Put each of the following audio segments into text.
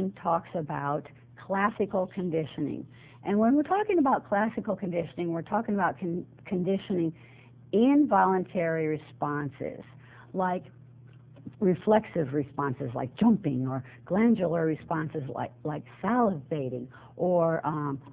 section talks about classical conditioning. And when we're talking about classical conditioning, we're talking about conditioning involuntary responses, like reflexive responses like jumping, or glandular responses like salivating, or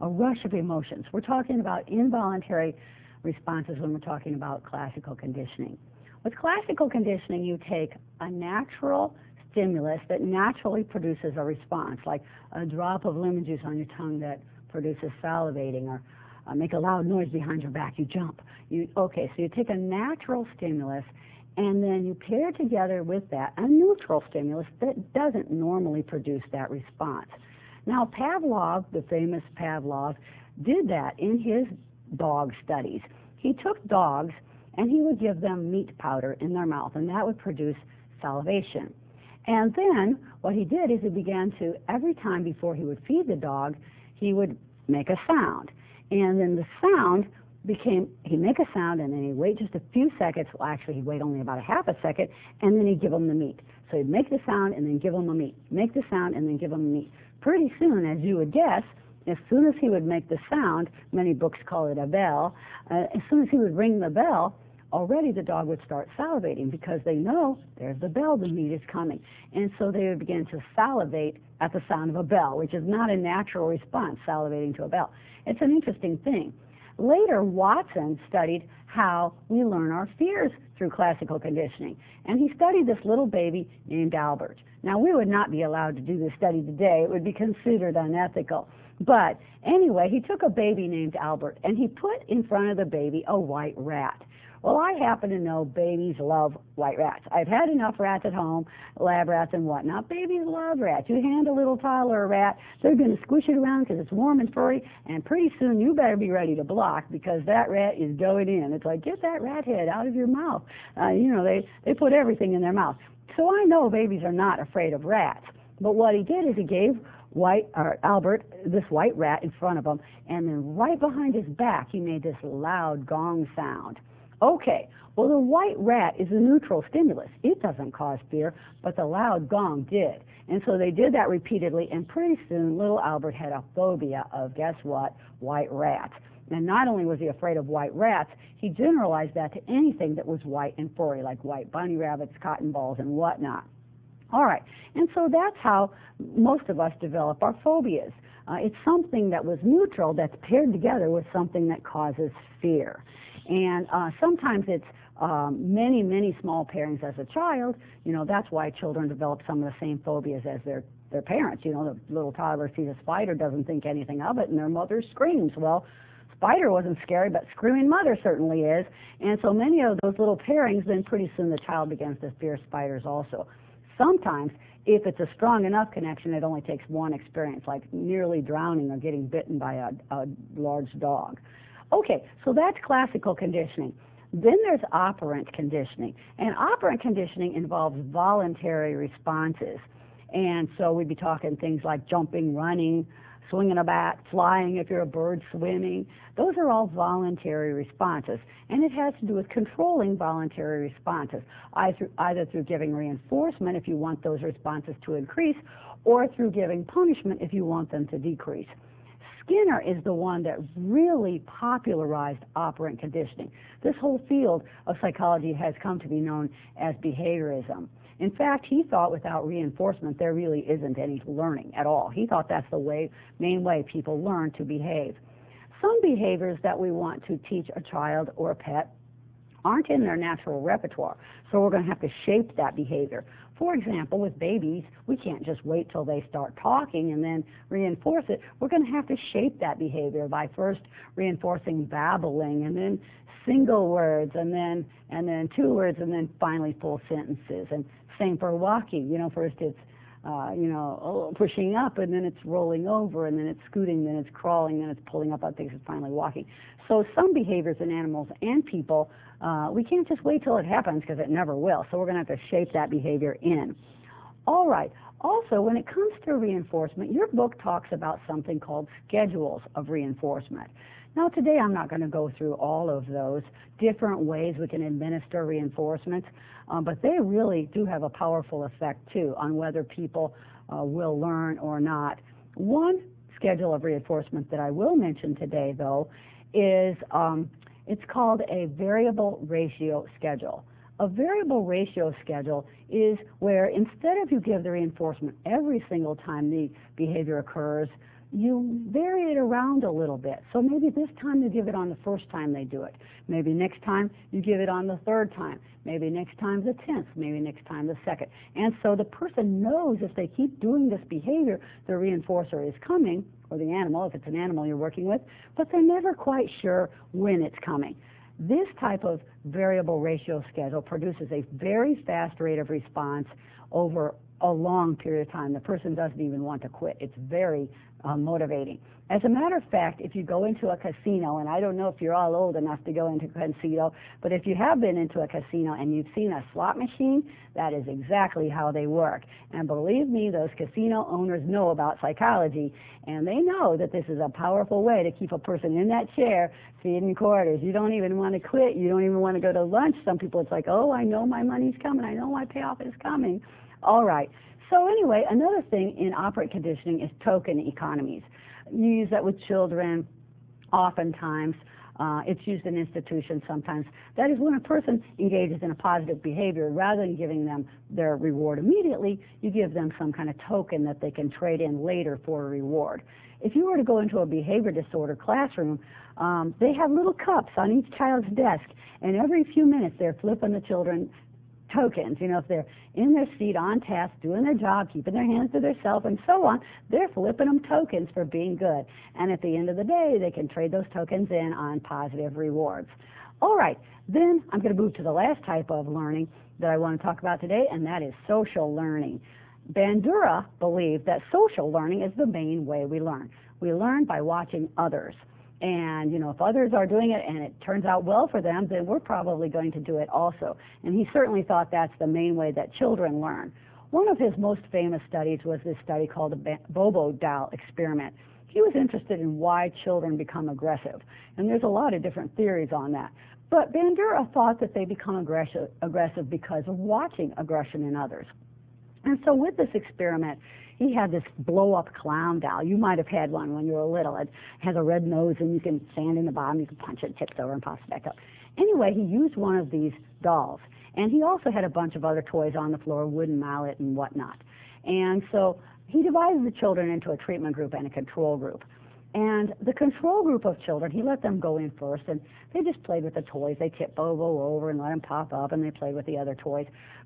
a rush of emotions. We're talking about involuntary responses when we're talking about classical conditioning. With classical conditioning, you take a natural stimulus that naturally produces a response, like a drop of lemon juice on your tongue that produces salivating, or make a loud noise behind your back, you jump. Okay, so you take a natural stimulus and then you pair together with that a neutral stimulus that doesn't normally produce that response. Now, Pavlov, the famous Pavlov, did that in his dog studies. He took dogs and he would give them meat powder in their mouth, and that would produce salivation. And then what he did is he began to, every time before he would feed the dog, he would make a sound. And then the sound became, he'd make a sound and then he'd wait just a few seconds. Well, actually, he'd wait only about a half a second, and then he'd give them the meat. So he'd make the sound and then give them the meat. Make the sound and then give them the meat. Pretty soon, as you would guess, as soon as he would make the sound, many books call it a bell, as soon as he would ring the bell, already the dog would start salivating, because they know there's the bell, the meat is coming. And so they would begin to salivate at the sound of a bell, which is not a natural response, salivating to a bell. It's an interesting thing. Later, Watson studied how we learn our fears through classical conditioning. And he studied this little baby named Albert. Now, we would not be allowed to do this study today. It would be considered unethical. But anyway, he took a baby named Albert, and he put in front of the baby a white rat. Well, I happen to know babies love white rats. I've had enough rats at home, lab rats and whatnot. Babies love rats. You hand a little toddler a rat, they're going to squish it around because it's warm and furry, and pretty soon you better be ready to block, because that rat is going in. It's like, get that rat head out of your mouth. They put everything in their mouth. So I know babies are not afraid of rats. But what he did is he gave Albert this white rat in front of him, and then right behind his back he made this loud gong sound. Okay, well, the white rat is a neutral stimulus. It doesn't cause fear, but the loud gong did. And so they did that repeatedly, and pretty soon little Albert had a phobia of, guess what, white rats. And not only was he afraid of white rats, he generalized that to anything that was white and furry, like white bunny rabbits, cotton balls, and whatnot. All right, and so that's how most of us develop our phobias. It's something that was neutral that's paired together with something that causes fear. And sometimes it's many, many small pairings as a child. That's why children develop some of the same phobias as their parents. The little toddler sees a spider, doesn't think anything of it, and their mother screams. Well, spider wasn't scary, but screaming mother certainly is. And so many of those little pairings, then pretty soon the child begins to fear spiders also. Sometimes, if it's a strong enough connection, it only takes one experience, like nearly drowning or getting bitten by a large dog. Okay, so that's classical conditioning. Then there's operant conditioning. And operant conditioning involves voluntary responses. And so we'd be talking things like jumping, running, swinging a bat, flying if you're a bird, swimming. Those are all voluntary responses. And it has to do with controlling voluntary responses, either through giving reinforcement if you want those responses to increase, or through giving punishment if you want them to decrease. Skinner is the one that really popularized operant conditioning. This whole field of psychology has come to be known as behaviorism. In fact, he thought without reinforcement there really isn't any learning at all. He thought that's the main way people learn to behave. Some behaviors that we want to teach a child or a pet aren't in their natural repertoire, so we're going to have to shape that behavior. For example, with babies, we can't just wait till they start talking and then reinforce it. We're going to have to shape that behavior by first reinforcing babbling, and then single words, and then two words, and then finally full sentences. And same for walking. First it's pushing up, and then it's rolling over, and then it's scooting, then it's crawling, then it's pulling up on things, and finally walking. So some behaviors in animals and people, we can't just wait till it happens, because it never will. So we're going to have to shape that behavior in. All right. Also, when it comes to reinforcement, your book talks about something called schedules of reinforcement. Now, today I'm not going to go through all of those different ways we can administer reinforcements, but they really do have a powerful effect, too, on whether people will learn or not. One schedule of reinforcement that I will mention today, though, is it's called a variable ratio schedule. A variable ratio schedule is where instead of you give the reinforcement every single time the behavior occurs, you vary it around a little bit. So maybe this time you give it on the first time they do it. Maybe next time you give it on the third time. Maybe next time the 10th. Maybe next time the second. And so the person knows if they keep doing this behavior, the reinforcer is coming, or the animal, if it's an animal you're working with, but they're never quite sure when it's coming. This type of variable ratio schedule produces a very fast rate of response over a long period of time. The person doesn't even want to quit. It's very motivating. As a matter of fact, if you go into a casino, and I don't know if you're all old enough to go into a casino, but if you have been into a casino and you've seen a slot machine, that is exactly how they work. And believe me, those casino owners know about psychology, and they know that this is a powerful way to keep a person in that chair feeding quarters. You don't even want to quit. You don't even want to go to lunch. Some people, it's like, oh, I know my money's coming. I know my payoff is coming. All right. So anyway, another thing in operant conditioning is token economies. You use that with children oftentimes. It's used in institutions sometimes. That is when a person engages in a positive behavior, rather than giving them their reward immediately, you give them some kind of token that they can trade in later for a reward. If you were to go into a behavior disorder classroom, they have little cups on each child's desk, and every few minutes they're flipping the children tokens. You know, if they're in their seat on task, doing their job, keeping their hands to themselves, and so on, they're flipping them tokens for being good. And at the end of the day, they can trade those tokens in on positive rewards. All right, then I'm going to move to the last type of learning that I want to talk about today, and that is social learning. Bandura believed that social learning is the main way we learn. We learn by watching others. And, you know, if others are doing it and it turns out well for them, then we're probably going to do it also. And he certainly thought that's the main way that children learn. One of his most famous studies was this study called the Bobo doll experiment. He was interested in why children become aggressive. And there's a lot of different theories on that. But Bandura thought that they become aggressive because of watching aggression in others. And so with this experiment, he had this blow-up clown doll. You might have had one when you were little. It has a red nose, and you can stand in the bottom. You can punch it, tips over, and pops back up. Anyway, he used one of these dolls. And he also had a bunch of other toys on the floor, wooden mallet and whatnot. And so he divided the children into a treatment group and a control group. And the control group of children, he let them go in first, and they just played with the toys. They tipped Bobo over and let him pop up, and they played with the other toys.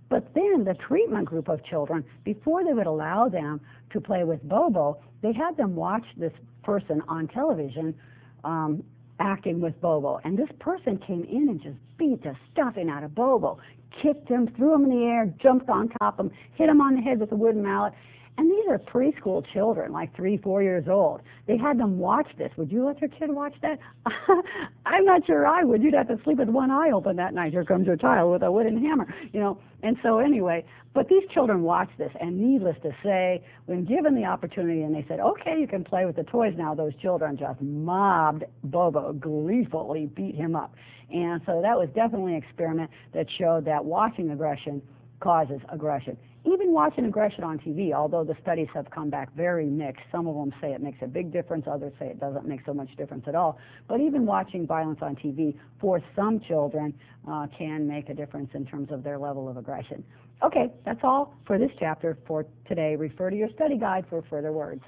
But then the treatment group of children, before they would allow them to play with Bobo, they had them watch this person on television acting with Bobo. And this person came in and just beat the stuffing out of Bobo, kicked him, threw him in the air, jumped on top of him, hit him on the head with a wooden mallet. And these are preschool children, like 3, 4 years old. They had them watch this. Would you let your kid watch that? I'm not sure I would. You'd have to sleep with one eye open that night. Here comes your child with a wooden hammer, you know. And so anyway, but these children watched this, and needless to say, when given the opportunity and they said, okay, you can play with the toys now, those children just mobbed Bobo, gleefully beat him up. And so that was definitely an experiment that showed that watching aggression causes aggression. Even watching aggression on TV, although the studies have come back very mixed. Some of them say it makes a big difference, others say it doesn't make so much difference at all. But even watching violence on TV for some children can make a difference in terms of their level of aggression. Okay, that's all for this chapter for today. Refer to your study guide for further words.